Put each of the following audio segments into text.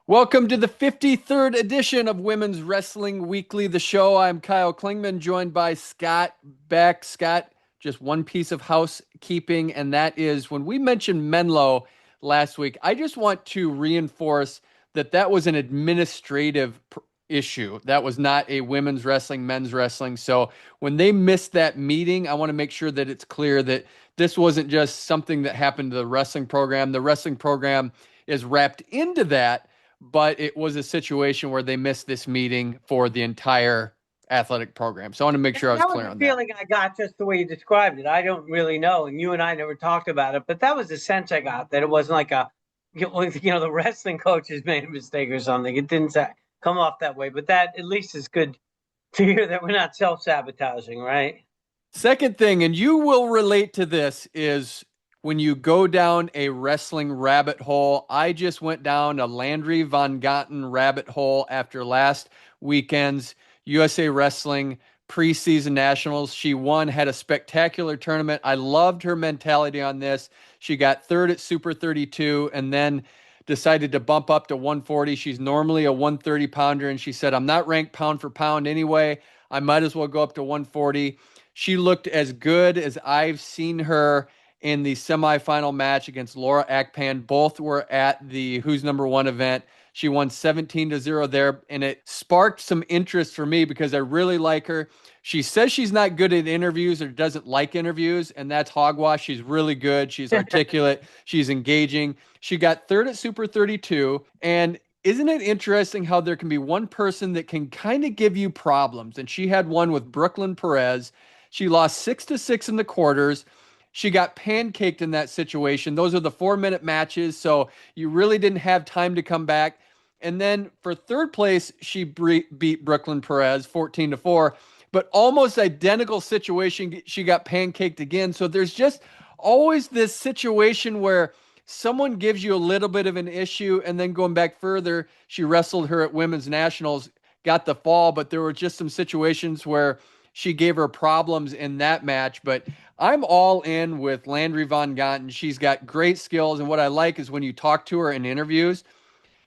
Welcome to the 53rd edition of Women's Wrestling Weekly, the show. I'm Kyle Klingman, joined by Scott Beck. Scott, just one piece of housekeeping, and that is when we mentioned Menlo last week, I just want to reinforce that that was an administrative issue. That was not a women's wrestling, men's wrestling. So when they missed that meeting, I want to make sure that it's clear that this wasn't just something that happened to the wrestling program. The wrestling program is wrapped into that, but it was a situation where they missed this meeting for the entire athletic program. So I want to make sure I was That was clear the on that. feeling I got just the way you described it. I don't really know, and you and I never talked about it, but that was the sense I got, that it wasn't like the wrestling coaches made a mistake or something. It didn't come off that way, but that at least is good to hear that we're not self-sabotaging, right? Second thing, and you will relate to this, is when you go down a wrestling rabbit hole. I just went down a Landry VonGonten rabbit hole after last weekend's USA Wrestling preseason nationals. She won, had a spectacular tournament. I loved her mentality on this. She got third at Super 32 and then decided to bump up to 140. She's normally a 130 pounder, and she said, I'm not ranked pound for pound anyway. I might as well go up to 140. She looked as good as I've seen her in the semifinal match against Laura Akpan. Both were at the Who's Number One event. She won 17-0 there, and it sparked some interest for me because I really like her. She says she's not good at interviews or doesn't like interviews, and that's hogwash. She's really good. She's articulate. She's engaging. She got third at Super 32, and isn't it interesting how there can be one person that can kind of give you problems? And she had one with Brooklyn Perez. She lost 6-6 in the quarters. She got pancaked in that situation. Those are the 4-minute matches, so you really didn't have time to come back. And then for third place, she beat Brooklyn Perez 14-4, but almost identical situation. She got pancaked again. So there's just always this situation where someone gives you a little bit of an issue, and then going back further, she wrestled her at Women's Nationals, got the fall, but there were just some situations where she gave her problems in that match. But I'm all in with Landry VonGonten. She's got great skills, and what I like is when you talk to her in interviews,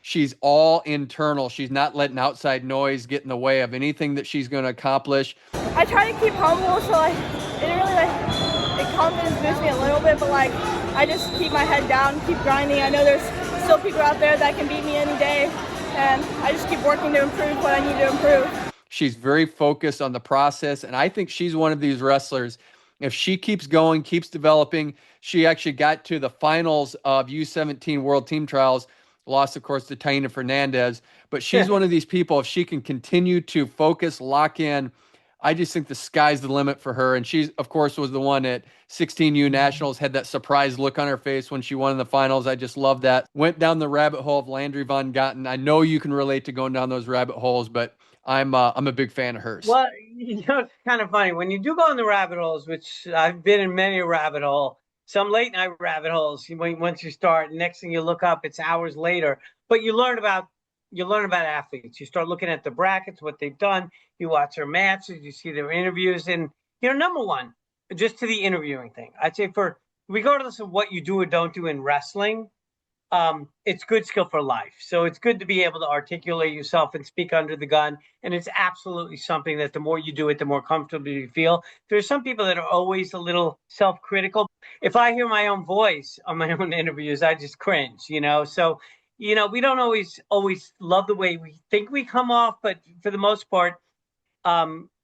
she's all internal. She's not letting outside noise get in the way of anything that she's going to accomplish. I try to keep humble, so it really the confidence boosts me a little bit, but I just keep my head down, keep grinding. I know there's still people out there that can beat me any day, and I just keep working to improve what I need to improve. She's very focused on the process, and I think she's one of these wrestlers. If she keeps going, keeps developing, she actually got to the finals of U17 World Team Trials, lost, of course, to Taina Fernandez. But she's one of these people, if she can continue to focus, lock in, I just think the sky's the limit for her. And she, of course, was the one at 16U Nationals, had that surprised look on her face when she won in the finals. I just love that. Went down the rabbit hole of Landry VonGonten. I know you can relate to going down those rabbit holes, but I'm a big fan of hers. Well, it's kind of funny when you do go in the rabbit holes, which I've been in many a rabbit hole. Some late night rabbit holes. Once you start, next thing you look up, it's hours later. But you learn about athletes. You start looking at the brackets, what they've done. You watch their matches, you see their interviews, and number one, just to the interviewing thing, I'd say for regardless of what you do or don't do in wrestling, it's good skill for life. So it's good to be able to articulate yourself and speak under the gun. And it's absolutely something that the more you do it, the more comfortable you feel. There's some people that are always a little self-critical. If I hear my own voice on my own interviews, I just cringe, So, we don't always love the way we think we come off, but for the most part,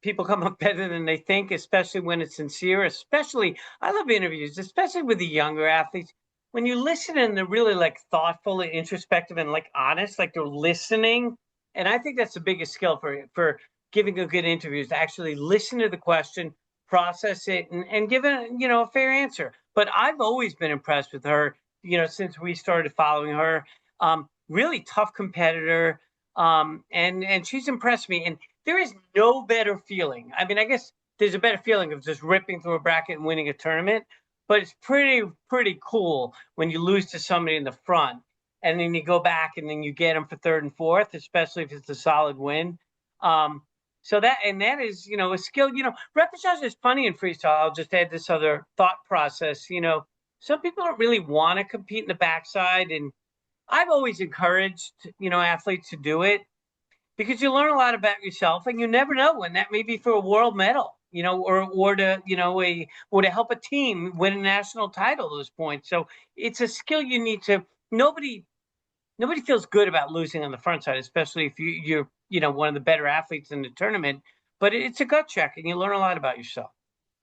people come up better than they think, especially when it's sincere. Especially, I love interviews, especially with the younger athletes. When you listen and they're really thoughtful and introspective and honest, they're listening. And I think that's the biggest skill for giving a good interview is to actually listen to the question, process it, and give it, a fair answer. But I've always been impressed with her, since we started following her. Really tough competitor. And she's impressed me. And there is no better feeling. I mean, I guess there's a better feeling of just ripping through a bracket and winning a tournament. But it's pretty cool when you lose to somebody in the front and then you go back and then you get them for third and fourth, especially if it's a solid win. So that is, a skill. Repechage is funny in freestyle. I'll just add this other thought process. Some people don't really want to compete in the backside, and I've always encouraged, athletes to do it because you learn a lot about yourself, and you never know when that may be for a world medal, or to, or to help a team win a national title. Those points. So it's a skill you need to. Nobody feels good about losing on the front side, especially if you're one of the better athletes in the tournament. But it's a gut check, and you learn a lot about yourself.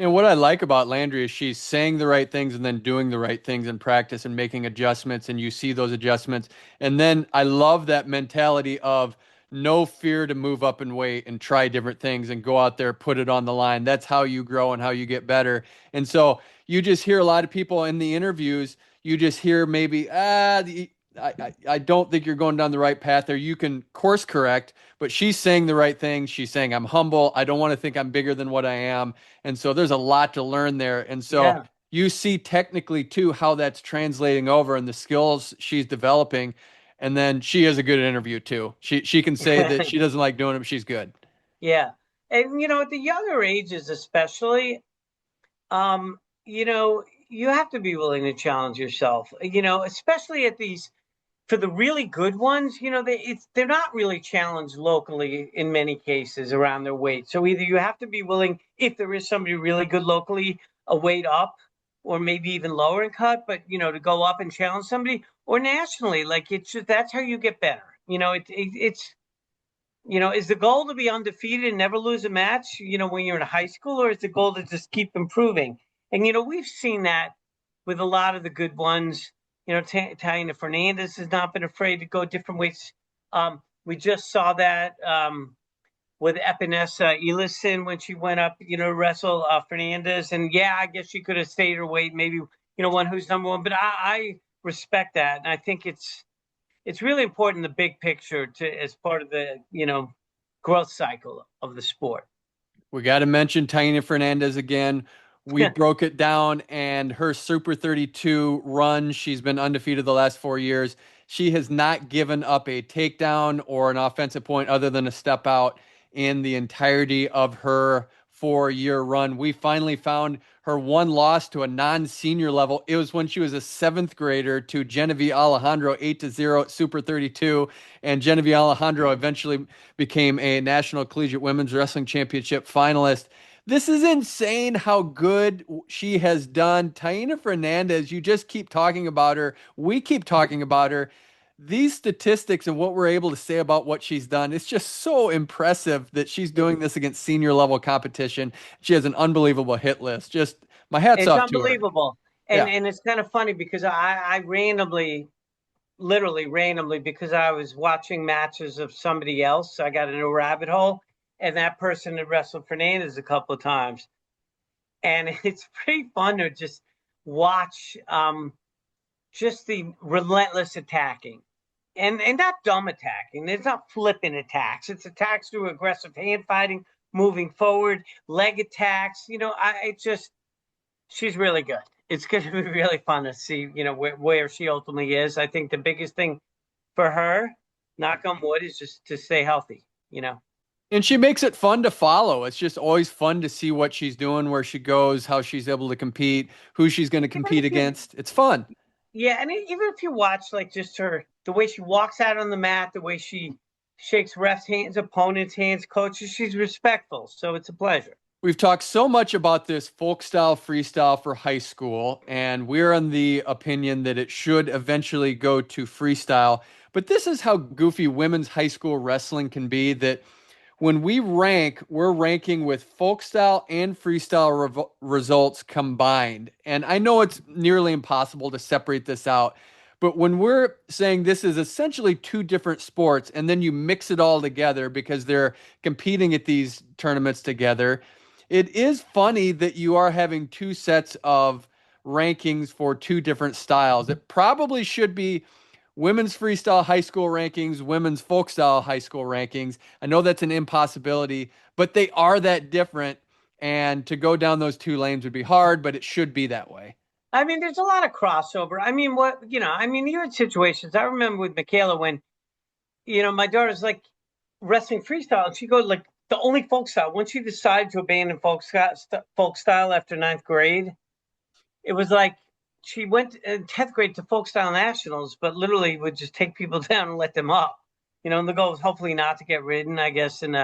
And what I like about Landry is she's saying the right things and then doing the right things in practice and making adjustments, and you see those adjustments. And then I love that mentality of no fear to move up and weight and try different things and go out there, put it on the line. That's how you grow and how you get better. And so you just hear a lot of people in the interviews, you just hear maybe, I don't think you're going down the right path there. You can course correct, but she's saying the right thing. She's saying, I'm humble. I don't want to think I'm bigger than what I am. And so there's a lot to learn there. And so Yeah. you see technically too how that's translating over and the skills she's developing. And then she is a good interview too. She can say that she doesn't like doing it, but she's good. Yeah. And at the younger ages especially, you have to be willing to challenge yourself, especially at these for the really good ones, they're not really challenged locally in many cases around their weight. So either you have to be willing, if there is somebody really good locally, a weight up, or maybe even lower in cut, but to go up and challenge somebody, or nationally, like it's just that's how you get better. It's is the goal to be undefeated and never lose a match, when you're in high school, or is the goal to just keep improving? And, we've seen that with a lot of the good ones. Taina Fernandez has not been afraid to go different weights. We just saw that with Epinesa Elison when she went up, to wrestle Fernandez. And yeah, I guess she could have stayed her weight, maybe, one who's number one. But I respect that. And I think it's really important, the big picture, as part of the growth cycle of the sport. We got to mention Taina Fernandez again. We broke it down, and her Super 32 run, she's been undefeated the last 4 years. She has not given up a takedown or an offensive point other than a step out in the entirety of her 4 year run. We finally found her one loss to a non-senior level. It was when she was a seventh grader to Genevieve Alejandro, 8-0 at Super 32. And Genevieve Alejandro eventually became a National Collegiate Women's Wrestling Championship finalist. This is insane how good she has done. Taina Fernandez, you just keep talking about her. We keep talking about her. These statistics and what we're able to say about what she's done, it's just so impressive that she's doing this against senior level competition. She has an unbelievable hit list. Just my hat's It's off to her. unbelievable. And Yeah. and it's kind of funny because I randomly, literally randomly, because I was watching matches of somebody else, I got into a rabbit hole, and that person had wrestled Fernandez a couple of times. And it's pretty fun to just watch just the relentless attacking. And not dumb attacking. It's not flipping attacks. It's attacks through aggressive hand fighting, moving forward, leg attacks. She's really good. It's going to be really fun to see, where she ultimately is. I think the biggest thing for her, knock on wood, is just to stay healthy. And she makes it fun to follow. It's just always fun to see what she's doing, where she goes, how she's able to compete, who she's going to compete against. It's fun. Yeah, and even if you watch like just the way she walks out on the mat, the way she shakes refs' hands, opponents' hands, coaches, she's respectful. So it's a pleasure. We've talked so much about this folk style freestyle for high school, and we're on the opinion that it should eventually go to freestyle. But this is how goofy women's high school wrestling can be, that when we rank, we're ranking with folk style and freestyle results combined. And I know it's nearly impossible to separate this out, but when we're saying this is essentially two different sports, and then you mix it all together because they're competing at these tournaments together, it is funny that you are having two sets of rankings for two different styles. It probably should be women's freestyle high school rankings, women's folk style high school rankings. I know that's an impossibility, but they are that different. And to go down those two lanes would be hard, but it should be that way. I mean, there's a lot of crossover. I mean, you're in situations. I remember with Michaela when, my daughter's like wrestling freestyle, and she goes like the only folk style. Once she decided to abandon folk style after ninth grade, it was like she went in 10th grade to Folkstyle Nationals, but literally would just take people down and let them up. And the goal was hopefully not to get ridden, I guess. And,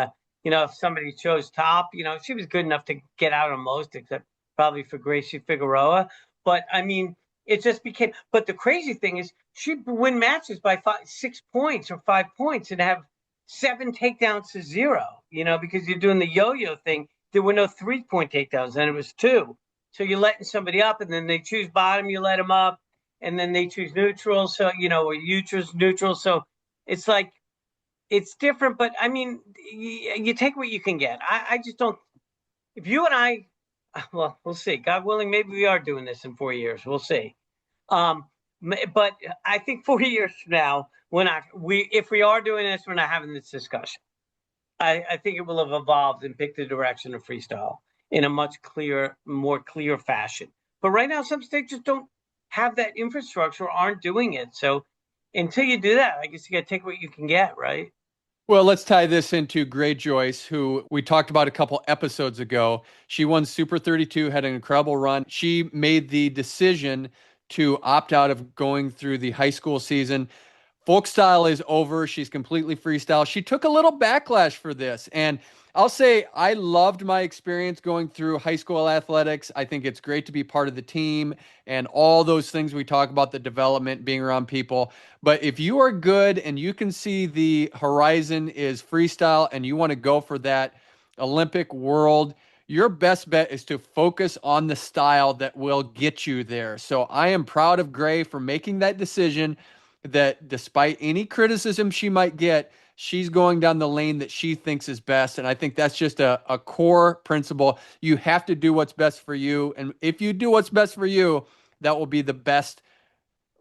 if somebody chose top, she was good enough to get out on most, except probably for Gracie Figueroa. But, I mean, it just became, but the crazy thing is she'd win matches by 6 points or 5 points and have 7 takedowns to 0, because you're doing the yo-yo thing. There were no 3-point takedowns, and it was 2. So you're letting somebody up, and then they choose bottom, you let them up, and then they choose neutral. So, or you choose neutral. So it's like, it's different, but I mean, you take what you can get. I just don't, if you and I, well, we'll see. God willing, maybe we are doing this in 4 years. We'll see. But I think 4 years from now, if we are doing this, we're not having this discussion. I think it will have evolved and picked the direction of freestyle in a much more clear fashion. But right now, some states just don't have that infrastructure or aren't doing it. So until you do that, I guess you got to take what you can get, right? Well, let's tie this into Gray Joyce, who we talked about a couple episodes ago. She won Super 32, had an incredible run. She made the decision to opt out of going through the high school season. Folkstyle is over. She's completely freestyle. She took a little backlash for this. And I'll say I loved my experience going through high school athletics. I think it's great to be part of the team and all those things we talk about, the development, being around people. But if you are good and you can see the horizon is freestyle and you want to go for that Olympic world, your best bet is to focus on the style that will get you there. So I am proud of Gray for making that decision, that despite any criticism she might get, she's going down the lane that she thinks is best. And I think that's just a core principle. You have to do what's best for you. And if you do what's best for you, that will be the best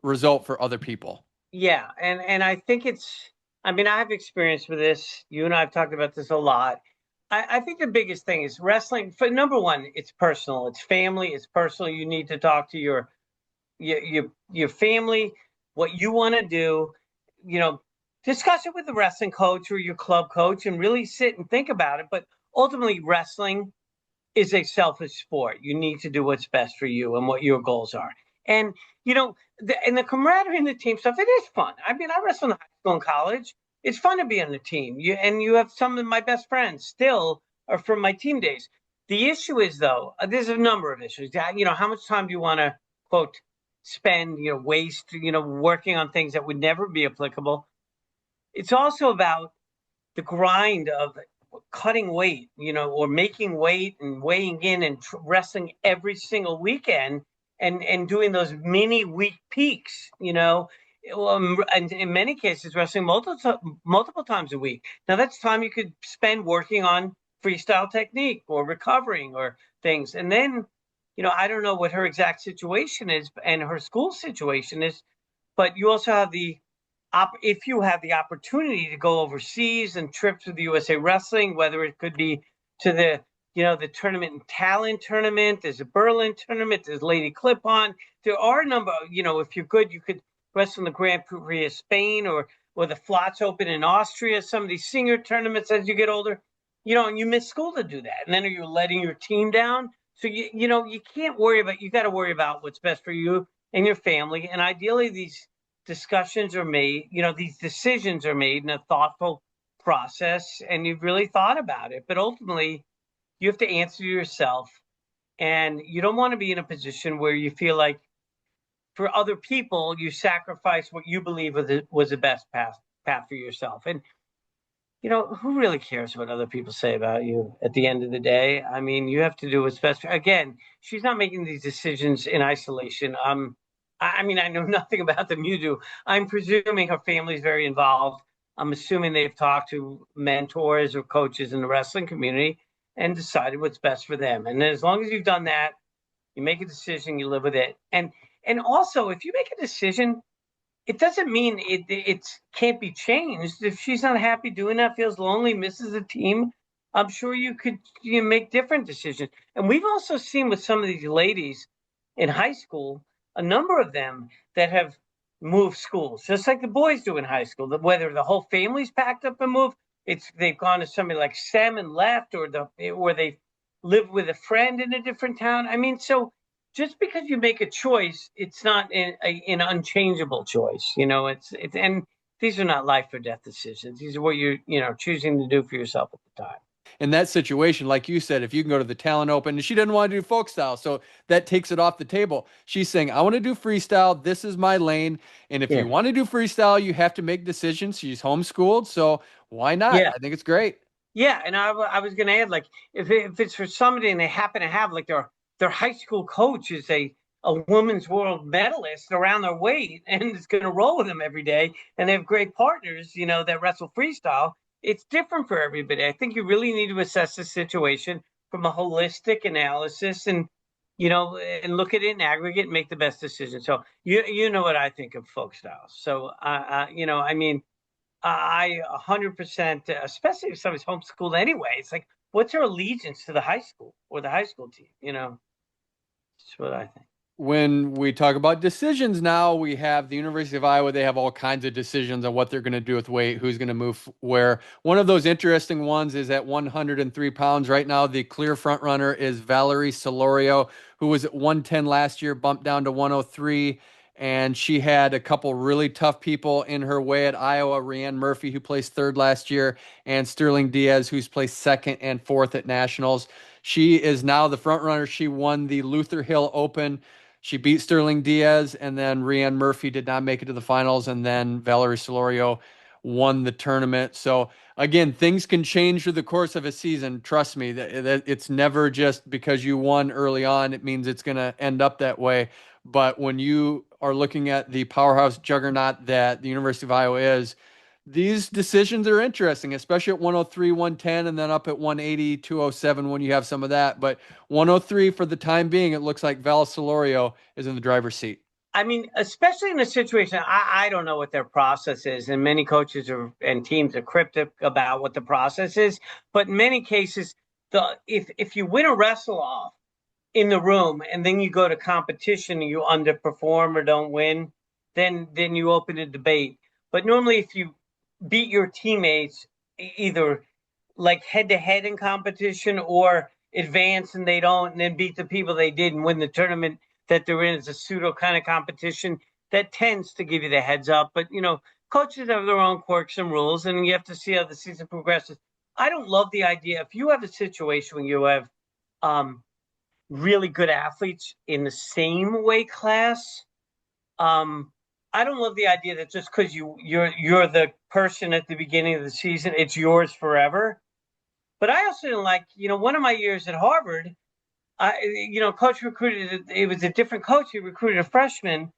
result for other people. Yeah. And I think I have experience with this. You and I have talked about this a lot. I think the biggest thing is wrestling. For number one, it's personal. It's family. It's personal. You need to talk to your family, what you want to do, discuss it with the wrestling coach or your club coach and really sit and think about it. But ultimately, wrestling is a selfish sport. You need to do what's best for you and what your goals are. And, the camaraderie in the team stuff, it is fun. I mean, I wrestled in high school and college. It's fun to be on the team. You have some of my best friends still are from my team days. The issue is, though, there's a number of issues. How much time do you want to, quote, spend, waste, working on things that would never be applicable. It's also about the grind of cutting weight, or making weight and weighing in and wrestling every single weekend and doing those mini week peaks, and in many cases wrestling multiple times a week. Now that's time you could spend working on freestyle technique or recovering or things. And then, I don't know what her exact situation is and her school situation is, but you also have if you have the opportunity to go overseas and trips with the USA Wrestling, whether it could be to the tournament and talent tournament, there's a Berlin tournament, there's Lady Clip-On. There are a number, if you're good, you could wrestle in the Grand Prix of Spain or the Flats Open in Austria, some of these senior tournaments as you get older, and you miss school to do that. And then you're letting your team down. So, you can't worry about, you got to worry about what's best for you and your family. And ideally, these discussions are made, these decisions are made in a thoughtful process, and you've really thought about it. But ultimately, you have to answer yourself. And you don't want to be in a position where you feel like for other people, you sacrifice what you believe was the best path for yourself. And who really cares what other people say about you at the end of the day? I mean, you have to do what's best. Again, she's not making these decisions in isolation. I know nothing about them. You do. I'm presuming her family's very involved. I'm assuming they've talked to mentors or coaches in the wrestling community and decided what's best for them. And then as long as you've done that, you make a decision, you live with it. And also, if you make a decision, it doesn't mean it can't be changed. If she's not happy doing that, feels lonely, misses the team, I'm sure you could make different decisions. And we've also seen with some of these ladies in high school, a number of them that have moved schools, just like the boys do in high school. Whether the whole family's packed up and moved, they've gone to somebody like Sam and left, or they live with a friend in a different town. I mean, so just because you make a choice, it's not an unchangeable choice. It's and these are not life or death decisions. These are what you're choosing to do for yourself at the time. In that situation, like you said, if you can go to the talent open, and she didn't want to do folk style, so that takes it off the table. She's saying, I want to do freestyle. This is my lane. And if Yeah. you want to do freestyle, you have to make decisions. She's homeschooled, so why not? Yeah. I think it's great. Yeah, and I was going to add, like, if it's for somebody and they happen to have, like, their high school coach is a women's world medalist around their weight and is going to roll with them every day, and they have great partners, that wrestle freestyle, it's different for everybody. I think you really need to assess the situation from a holistic analysis and, and look at it in aggregate and make the best decision. So you know what I think of folk styles. So, I mean, I 100%, especially if somebody's homeschooled anyway. It's like, what's her allegiance to the high school or the high school team? That's what I think. When we talk about decisions now, we have the University of Iowa. They have all kinds of decisions on what they're going to do with weight, who's going to move where. One of those interesting ones is at 103 pounds. Right now, the clear front runner is Valerie Solorio, who was at 110 last year, bumped down to 103. And she had a couple really tough people in her way at Iowa, Rhiann Murphy, who placed third last year, and Sterling Diaz, who's placed second and fourth at nationals. She is now the front runner. She won the Luther Hill Open. She beat Sterling Diaz, and then Rhiann Murphy did not make it to the finals, and then Valerie Solorio won the tournament. So again, things can change through the course of a season. Trust me, that it's never just because you won early on, it means it's going to end up that way. But when you are looking at the powerhouse juggernaut that the University of Iowa is, these decisions are interesting, especially at 103, 110, and then up at 180, 207 when you have some of that. But 103 for the time being, it looks like Val Solorio is in the driver's seat. I mean, especially in a situation, I don't know what their process is, and many coaches and teams are cryptic about what the process is. But in many cases, if you win a wrestle off in the room and then you go to competition and you underperform or don't win, then you open a debate. But normally, if you beat your teammates either like head to head in competition or advance and they don't, and then beat the people they did and win the tournament that they're in as a pseudo kind of competition, that tends to give you the heads up. But, coaches have their own quirks and rules, and you have to see how the season progresses. I don't love the idea. If you have a situation where you have really good athletes in the same weight class, I don't love the idea that just because you're the person at the beginning of the season, it's yours forever. But I also didn't like, one of my years at Harvard, coach recruited, it was a different coach. He recruited a freshman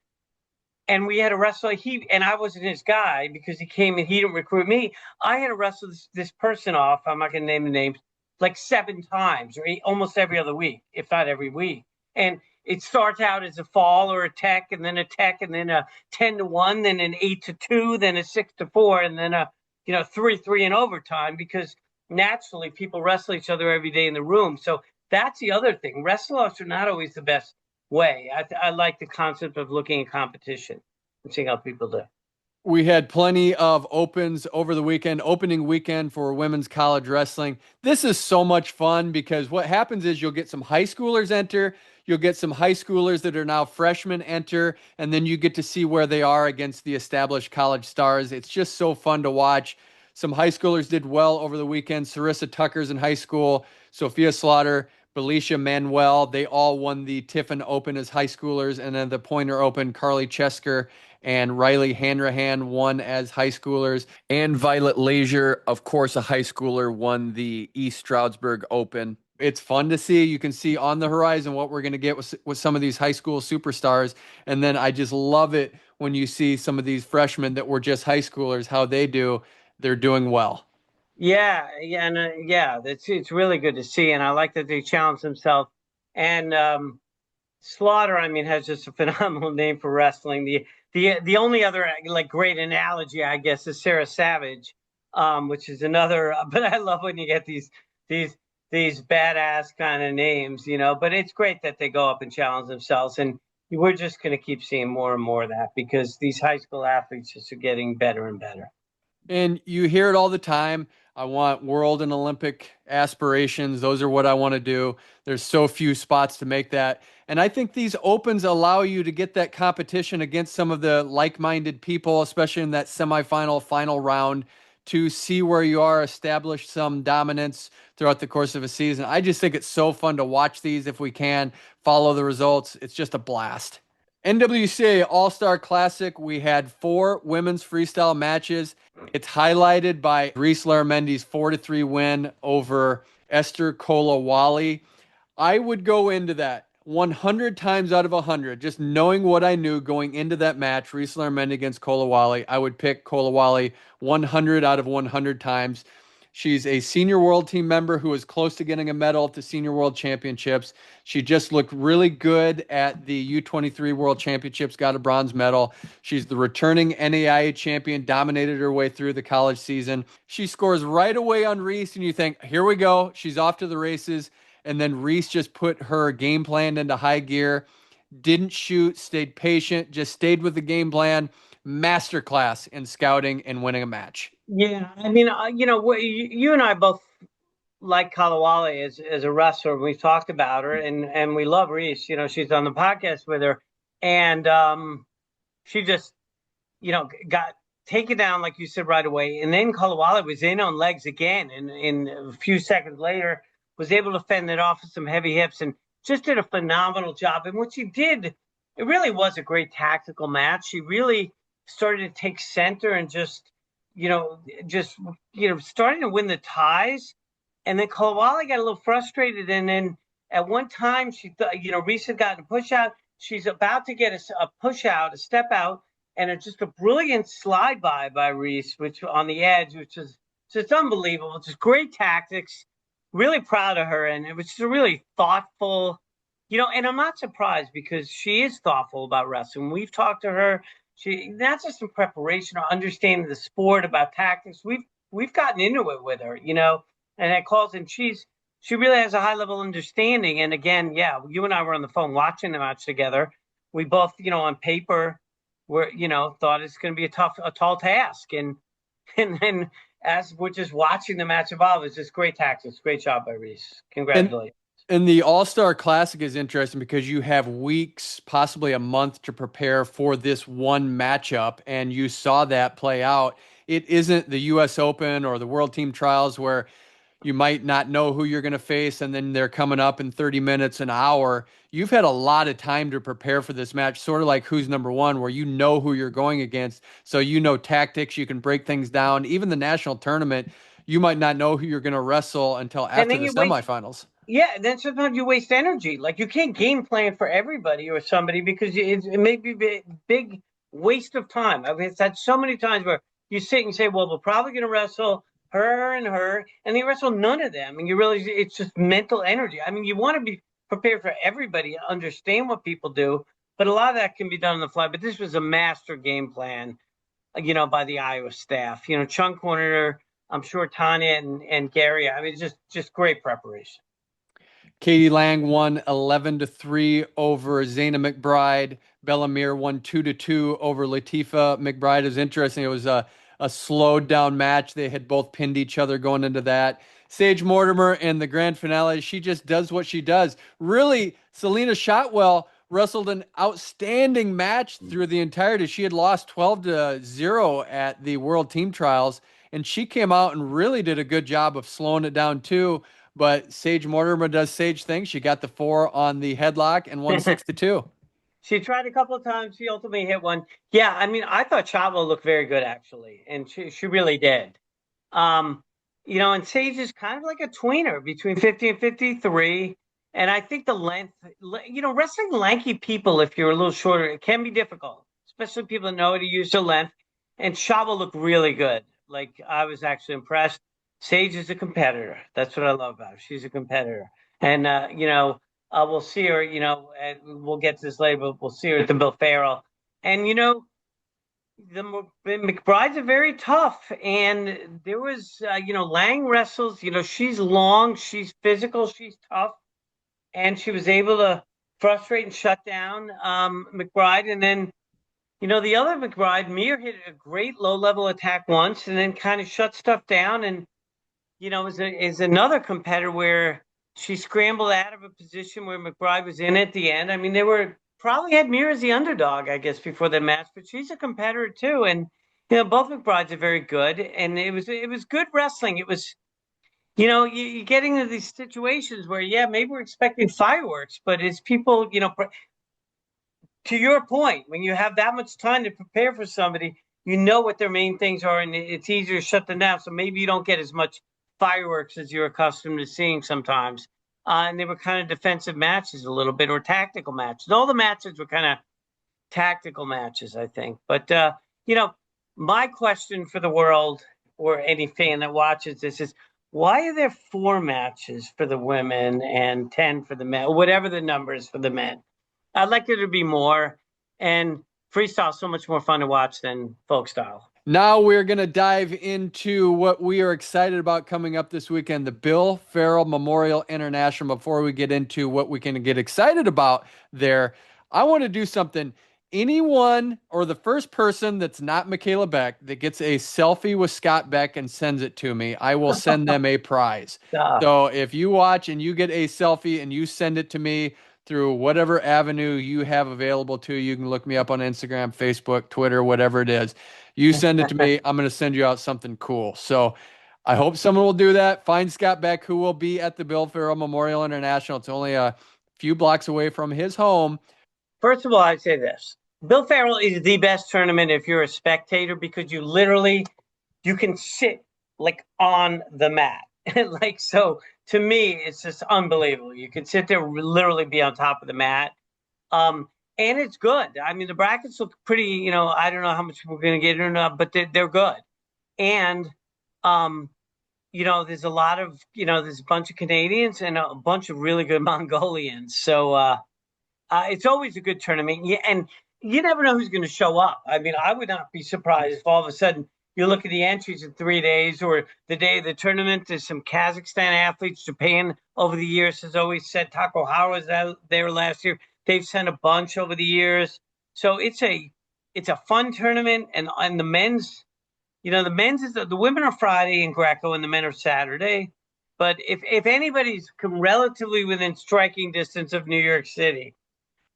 and we had to wrestle. And I wasn't his guy because he came and he didn't recruit me. I had to wrestle this person off. I'm not going to name the names, like 7 times or almost every other week, if not every week. And it starts out as a fall or a tech and then a 10-1, then an 8-2, then a 6-4, and then a 3-3 in overtime, because naturally people wrestle each other every day in the room. So that's the other thing. Wrestle-offs are not always the best way. I like the concept of looking at competition and seeing how people do. We had plenty of opens over the weekend, opening weekend for women's college wrestling. This is so much fun because what happens is you'll get some high schoolers enter, you'll get some high schoolers that are now freshmen enter, and then you get to see where they are against the established college stars. It's just so fun to watch. Some high schoolers did well over the weekend. Sarissa Tucker's in high school, Sophia Slaughter, Belicia Manuel, they all won the Tiffin Open as high schoolers, and then the Pointer Open, Carly Chesker and Riley Hanrahan won as high schoolers. And Violet Leisure, of course, a high schooler, won the East Stroudsburg Open. It's fun to see. You can see on the horizon what we're going to get with some of these high school superstars. And then I just love it when you see some of these freshmen that were just high schoolers, how they do. They're doing well. Yeah, and it's really good to see, and I like that they challenge themselves. And Slaughter, I mean, has just a phenomenal name for wrestling. The only other like great analogy, I guess, is Sarah Savage, which is another. But I love when you get these badass kind of names, But it's great that they go up and challenge themselves, and we're just going to keep seeing more and more of that because these high school athletes just are getting better and better. And you hear it all the time. I want world and Olympic aspirations. Those are what I want to do. There's so few spots to make that. And I think these opens allow you to get that competition against some of the like-minded people, especially in that semifinal, final round, to see where you are, establish some dominance throughout the course of a season. I just think it's so fun to watch these if we can, follow the results. It's just a blast. NWCA All-Star Classic, we had 4 women's freestyle matches. It's highlighted by Reese Larremendy's 4-3 win over Esther Kolawali. I would go into that 100 times out of 100, just knowing what I knew going into that match, Reese Larremendy against Kolawali. I would pick Kolawali 100 out of 100 times. She's a senior world team member who was close to getting a medal at the senior world championships. She just looked really good at the U23 world championships, got a bronze medal. She's the returning NAIA champion, dominated her way through the college season. She scores right away on Reese, and you think, here we go. She's off to the races. And then Reese just put her game plan into high gear, didn't shoot, stayed patient, just stayed with the game plan. Masterclass in scouting and winning a match. Yeah, I mean, you and I both like Kalawali as a wrestler. We've talked about her, and we love Reese. You know, she's on the podcast with her, and she just, got taken down, like you said, right away. And then Kalawali was in on legs again, and in a few seconds later, was able to fend it off with some heavy hips, and just did a phenomenal job. And what she did, it really was a great tactical match. She really started to take center and just starting to win the ties. And then Kalawali got a little frustrated. And then at one time, she thought, Reese had gotten a push out. She's about to get a push out, a step out, and it's just a brilliant slide by Reese, which on the edge, which is just unbelievable. Just great tactics. Really proud of her. And it was just a really thoughtful, and I'm not surprised because she is thoughtful about wrestling. We've talked to her. She not just in preparation or understanding the sport, about tactics. We've gotten into it with her, and it calls, and she really has a high level understanding. And again, yeah, you and I were on the phone watching the match together. We both, on paper, were thought it's going to be a tall task, and then as we're just watching the match evolve, it's just great tactics, great job by Reese. Congratulations. And the All-Star Classic is interesting because you have weeks, possibly a month to prepare for this one matchup, and you saw that play out. It isn't the U.S. Open or the World Team Trials where you might not know who you're going to face, and then they're coming up in 30 minutes, an hour. You've had a lot of time to prepare for this match, sort of like Who's Number One, where you know who you're going against, so you know tactics, you can break things down. Even the national tournament, you might not know who you're going to wrestle until after the semifinals. Yeah, then sometimes you waste energy. Like, you can't game plan for everybody or somebody because it may be a big waste of time. I mean, it's had so many times where you sit and say, well, we're probably going to wrestle her, and they wrestle none of them. And you realize it's just mental energy. I mean, you want to be prepared for everybody, understand what people do, but a lot of that can be done on the fly. But this was a master game plan, by the Iowa staff. Chung Corner, I'm sure Tanya and Gary. I mean, just great preparation. Katie Lang won 11-3 over Zaina McBride. Bella Mir won 2-2 over Latifa McBride. It was interesting. It was a slowed down match. They had both pinned each other going into that. Sage Mortimer in the grand finale, she just does what she does. Really, Selena Shotwell wrestled an outstanding match through the entirety. She had lost 12-0 at the World Team Trials, and she came out and really did a good job of slowing it down too. But Sage Mortimer does Sage things. She got the 4 on the headlock and won 6-2. She tried a couple of times. She ultimately hit one. Yeah, I mean, I thought Shotwell looked very good, actually, and she really did. And Sage is kind of like a tweener between 50 and 53. And I think the length, wrestling lanky people, if you're a little shorter, it can be difficult, especially people that know how to use the length. And Shotwell looked really good. Like, I was actually impressed. Sage is a competitor. That's what I love about her. She's a competitor. And, we'll see her, and we'll get to this later, but we'll see her at the Bill Farrell. And, the McBrides are very tough. And there was, Lang wrestles, she's long, she's physical, she's tough. And she was able to frustrate and shut down McBride. And then, the other McBride, Mir hit a great low-level attack once and then kind of shut stuff down. And is another competitor where she scrambled out of a position where McBride was in at the end. I mean, they were probably had Mir as the underdog, I guess, before the match, but she's a competitor too. And both McBrides are very good, and it was good wrestling. It was, you get into these situations where, yeah, maybe we're expecting fireworks, but it's people, to your point, when you have that much time to prepare for somebody, you know what their main things are, and it's easier to shut them down. So maybe you don't get as much fireworks as you're accustomed to seeing sometimes. And they were kind of defensive matches a little bit, or tactical matches. All the matches were kind of tactical matches, I think. But, my question for the world or any fan that watches this is, why are there 4 matches for the women and 10 for the men, or whatever the number is for the men? I'd like there to be more. And freestyle is so much more fun to watch than folk style. Now we're going to dive into what we are excited about coming up this weekend, the Bill Farrell Memorial International. Before we get into what we can get excited about there, I want to do something. Anyone or the first person that's not Michaela Beck that gets a selfie with Scott Beck and sends it to me, I will send them a prize. So if you watch and you get a selfie and you send it to me through whatever avenue you have available to you, can look me up on Instagram, Facebook, Twitter, whatever it is. You send it to me, I'm going to send you out something cool. So I hope someone will do that. Find Scott Beck, who will be at the Bill Farrell Memorial International. It's only a few blocks away from his home. First of all, I'd say this. Bill Farrell is the best tournament if you're a spectator, because you can sit like on the mat. So to me, it's just unbelievable. You can sit there, literally be on top of the mat. And it's good. I mean, the brackets look pretty, I don't know how much we're going to get into, but they're good. And, there's a lot of, there's a bunch of Canadians and a bunch of really good Mongolians. So it's always a good tournament. Yeah, and you never know who's going to show up. I mean, I would not be surprised if all of a sudden you look at the entries in 3 days, or the day of the tournament, there's some Kazakhstan athletes. Japan over the years has always said, Taco Hara was out there last year. They've sent a bunch over the years. So it's a fun tournament. And the men's, the women are Friday in Greco and the men are Saturday. But if anybody's come relatively within striking distance of New York City,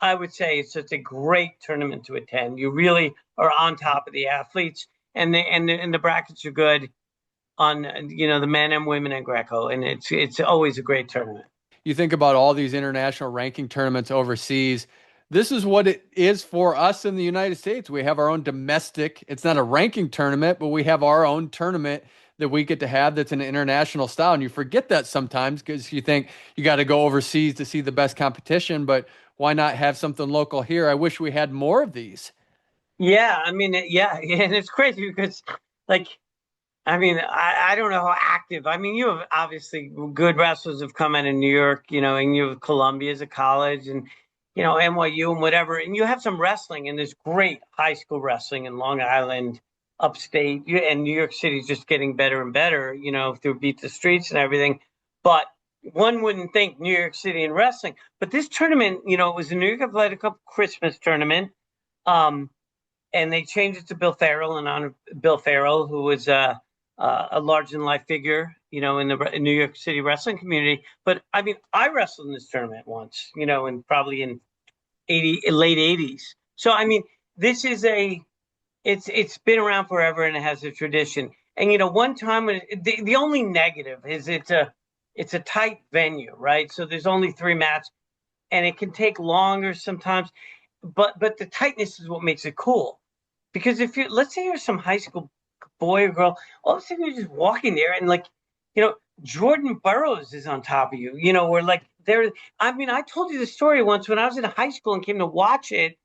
I would say it's just a great tournament to attend. You really are on top of the athletes, and the brackets are good on, the men and women in Greco, and it's always a great tournament. You think about all these international ranking tournaments overseas. This is what it is for us in the United States. We have our own domestic. It's not a ranking tournament, but we have our own tournament that we get to have that's an international style. And you forget that sometimes because you think you got to go overseas to see the best competition, but why not have something local here? I wish we had more of these. Yeah, I mean, yeah, and it's crazy because, I don't know how active. I mean, you have obviously good wrestlers have come out of New York, and you have Columbia as a college, and NYU and whatever, and you have some wrestling, and there's great high school wrestling in Long Island, upstate, and New York City is just getting better and better, through Beat the Streets and everything. But one wouldn't think New York City and wrestling, but this tournament, it was the New York Athletic Cup Christmas tournament, and they changed it to Bill Farrell in honor of Bill Farrell, who was a large-than-life figure, in the New York City wrestling community. But I mean, I wrestled in this tournament once, and probably in late '80s. So I mean, this is it's been around forever, and it has a tradition. And one time when the only negative is it's a tight venue, right? So there's only 3 matches, and it can take longer sometimes. But the tightness is what makes it cool. Because if let's say you're some high school boy or girl, all of a sudden you're just walking there, and Jordan Burroughs is on top of you, or I told you the story once when I was in high school and came to watch it.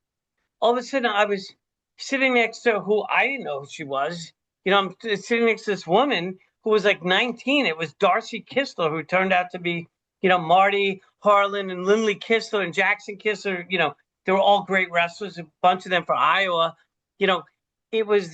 All of a sudden I was sitting next to who I didn't know who she was. I'm sitting next to this woman who was like 19. It was Darcy Kistler, who turned out to be, Marty Harlan and Lindley Kistler and Jackson Kistler. They were all great wrestlers, a bunch of them for Iowa. It was,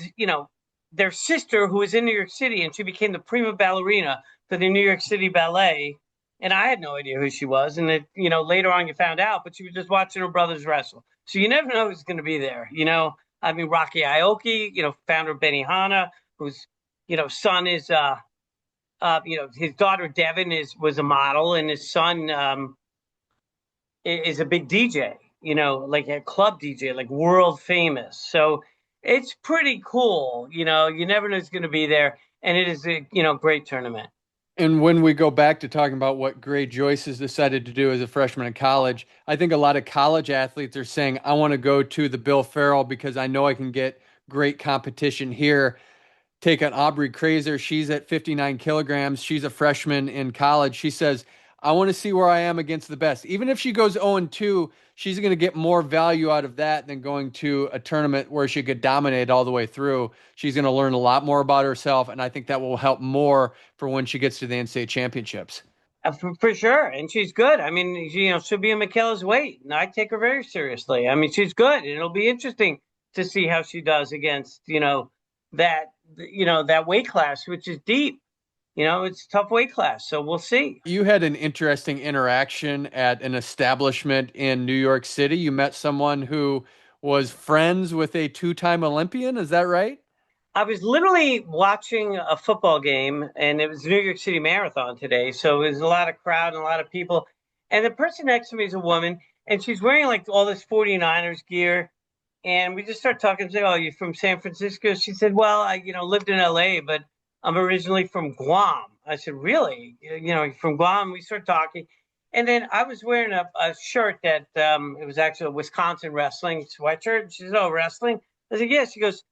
their sister who was in New York City, and she became the prima ballerina for the New York City Ballet. And I had no idea who she was. And later on you found out, but she was just watching her brothers wrestle. So you never know who's going to be there. Rocky Aoki, founder of Benihana, whose, son is his daughter Devin was a model, and his son is a big DJ. Like a club DJ, like world famous. So it's pretty cool. You never know who's going to be there, and it is a great tournament. And when we go back to talking about what Gray Joyce has decided to do as a freshman in college, I think a lot of college athletes are saying, I want to go to the Bill Farrell because I know I can get great competition here. Take an Aubrey Krazer. She's at 59 kilograms. She's a freshman in college. She says, I want to see where I am against the best. Even if she goes 0-2, she's going to get more value out of that than going to a tournament where she could dominate all the way through. She's going to learn a lot more about herself, and I think that will help more for when she gets to the NCAA championships. For sure. And she's good. I mean, she'll be in Michaela's weight, and I take her very seriously. I mean, she's good, and it'll be interesting to see how she does against, that weight class, which is deep. It's a tough weight class, so we'll see. You had an interesting interaction at an establishment in New York City. You met someone who was friends with a two-time Olympian. Is that right? I was literally watching a football game, and it was New York City Marathon today. So it was a lot of crowd and a lot of people. And the person next to me is a woman, and she's wearing like all this 49ers gear. And we just start talking. Say, "Oh, you're from San Francisco?" She said, "Well, I lived in LA, but I'm originally from Guam." I said, "Really? You're from Guam?" We start talking. And then I was wearing a shirt that it was actually a Wisconsin wrestling sweatshirt. She said, "Oh, wrestling?" I said, "Yeah." She goes,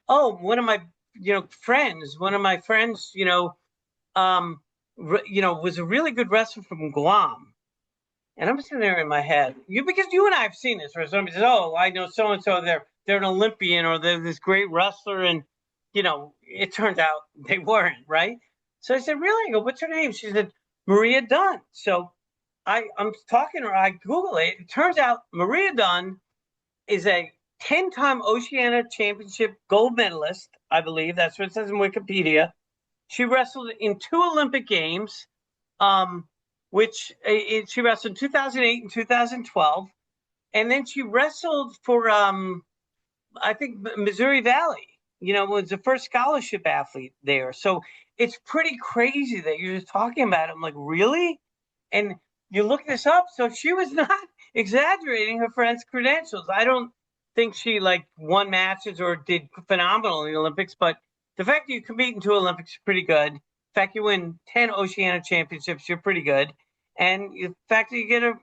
"Oh, one of my friends, was a really good wrestler from Guam." And I'm sitting there in my head, because you and I have seen this, where somebody says, "Oh, I know so and so, they're an Olympian, or they're this great wrestler," and it turned out they weren't, right? So I said, "Really?" I go, "What's her name?" She said, "Maria Dunn." So I'm talking to her, I Google it. It turns out Maria Dunn is a 10-time Oceania Championship gold medalist, I believe. That's what it says in Wikipedia. She wrestled in 2 Olympic Games, she wrestled in 2008 and 2012. And then she wrestled for, I think, Missouri Valley, was the first scholarship athlete there. So it's pretty crazy that you're just talking about it. I'm like, really? And you look this up. So she was not exaggerating her friend's credentials. I don't think she won matches or did phenomenal in the Olympics, but the fact that you compete in 2 Olympics is pretty good. The fact you win 10 Oceania championships, you're pretty good. And the fact that you get a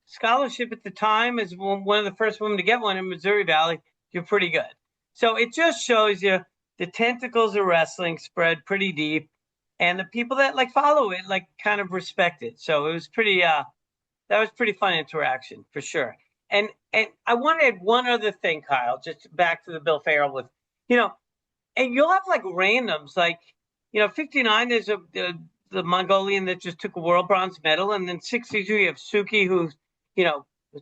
scholarship at the time as one of the first women to get one in Missouri Valley, you're pretty good. So it just shows you the tentacles of wrestling spread pretty deep, and the people that follow it kind of respect it. So it was pretty that was pretty fun interaction for sure. And I want to add one other thing, Kyle, just back to the Bill Farrell with, and you'll have randoms 59, there's the Mongolian that just took a world bronze medal. And then 62, you have Suki, who's,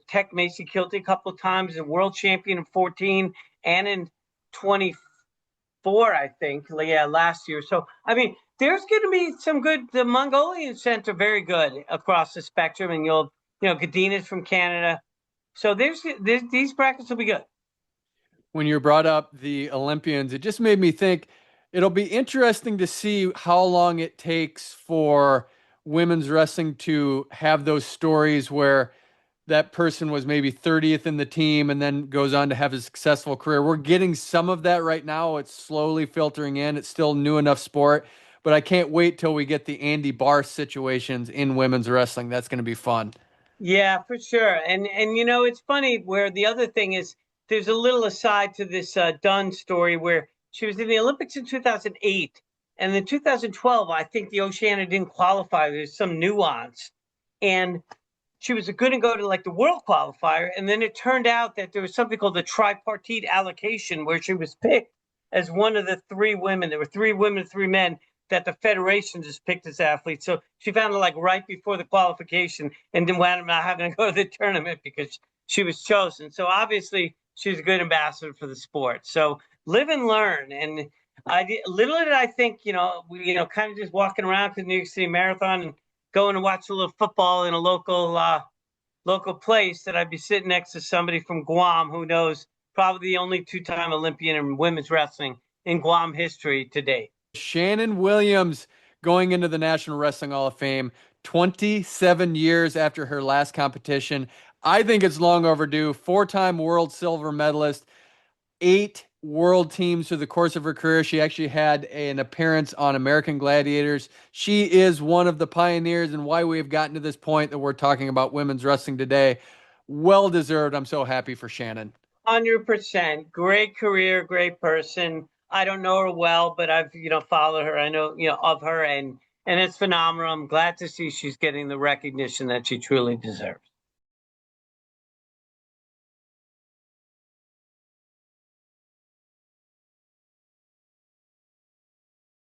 Tech Macy Kilty a couple of times, a world champion in 14 and in 24, I think, last year. So, I mean, there's going to be some good, the Mongolian center very good across the spectrum. And you'll, Gadina's from Canada. So these brackets will be good. When you brought up the Olympians, it just made me think it'll be interesting to see how long it takes for women's wrestling to have those stories where that person was maybe 30th in the team and then goes on to have a successful career. We're getting some of that right now. It's slowly filtering in. It's still new enough sport, but I can't wait till we get the Andy Barth situations in women's wrestling. That's going to be fun. Yeah, for sure. And it's funny where the other thing is, there's a little aside to this Dunn story where she was in the Olympics in 2008. And in 2012, I think the Oceania didn't qualify. There's some nuance. And she was going to go to the world qualifier. And then it turned out that there was something called the tripartite allocation, where she was picked as one of the 3 women. There were 3 women, 3 men that the federation just picked as athletes. So she found it right before the qualification, and then wound up not having to go to the tournament because she was chosen. So obviously she's a good ambassador for the sport. So live and learn. And little did I think, kind of just walking around to the New York City Marathon and going to watch a little football in a local place, that I'd be sitting next to somebody from Guam who knows probably the only 2-time Olympian in women's wrestling in Guam history to date. Shannon Williams going into the National Wrestling Hall of Fame 27 years after her last competition. I think it's long overdue. Four-time world silver medalist, 8 world teams through the course of her career. She actually had an appearance on American Gladiators. She is one of the pioneers and why we have gotten to this point that we're talking about women's wrestling today. Well deserved. I'm so happy for Shannon. 100%. Great career, great person. I don't know her well, but I've followed her. I know of her, and it's phenomenal. I'm glad to see she's getting the recognition that she truly deserves.